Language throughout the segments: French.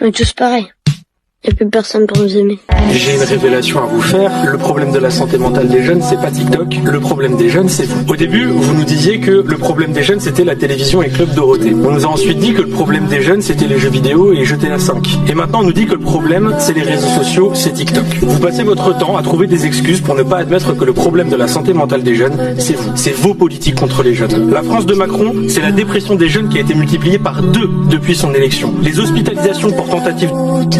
On est tous pareils. Il n'y a plus personne pour nous aimer. J'ai une révélation à vous faire. Le problème de la santé mentale des jeunes, c'est pas TikTok. Le problème des jeunes, c'est vous. Au début, vous nous disiez que le problème des jeunes, c'était la télévision et Club Dorothée. On nous a ensuite dit que le problème des jeunes, c'était les jeux vidéo et GTA 5. Et maintenant, on nous dit que le problème, c'est les réseaux sociaux, c'est TikTok. Vous passez votre temps à trouver des excuses pour ne pas admettre que le problème de la santé mentale des jeunes, c'est vous. C'est vos politiques contre les jeunes. La France de Macron, c'est la dépression des jeunes qui a été multipliée par 2 depuis son élection. Les hospitalisations pour tentative,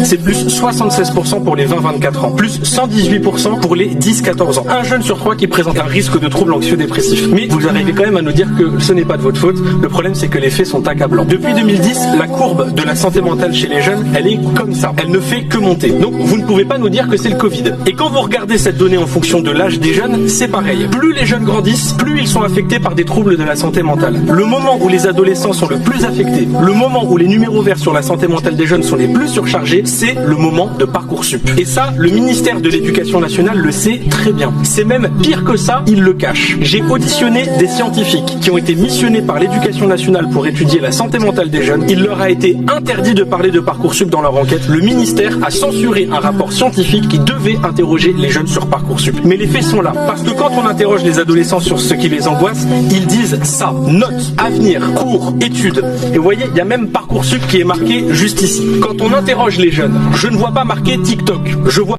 c'est plus 76% pour les 20-24 ans, plus 118% pour les 10-14 ans. Un jeune sur 3 qui présente un risque de troubles anxio-dépressifs. Mais vous arrivez quand même à nous dire que ce n'est pas de votre faute. Le problème, c'est que les faits sont accablants. Depuis 2010, la courbe de la santé mentale chez les jeunes, elle est comme ça. Elle ne fait que monter. Donc, vous ne pouvez pas nous dire que c'est le Covid. Et quand vous regardez cette donnée en fonction de l'âge des jeunes, c'est pareil. Plus les jeunes grandissent, plus ils sont affectés par des troubles de la santé mentale. Le moment où les adolescents sont le plus affectés, le moment où les numéros verts sur la santé mentale des jeunes sont les plus surchargés, c'est le moment de Parcoursup. Et ça, le ministère de l'Éducation nationale le sait très bien. C'est même pire que ça, il le cache. J'ai auditionné des scientifiques qui ont été missionnés par l'Éducation nationale pour étudier la santé mentale des jeunes. Il leur a été interdit de parler de Parcoursup dans leur enquête. Le ministère a censuré un rapport scientifique qui devait interroger les jeunes sur Parcoursup. Mais les faits sont là. Parce que quand on interroge les adolescents sur ce qui les angoisse, ils disent ça. Notes, avenir, cours, études. Et vous voyez, il y a même Parcoursup qui est marqué juste ici. Quand on interroge les jeunes, je ne vois pas marqué TikTok. Je vois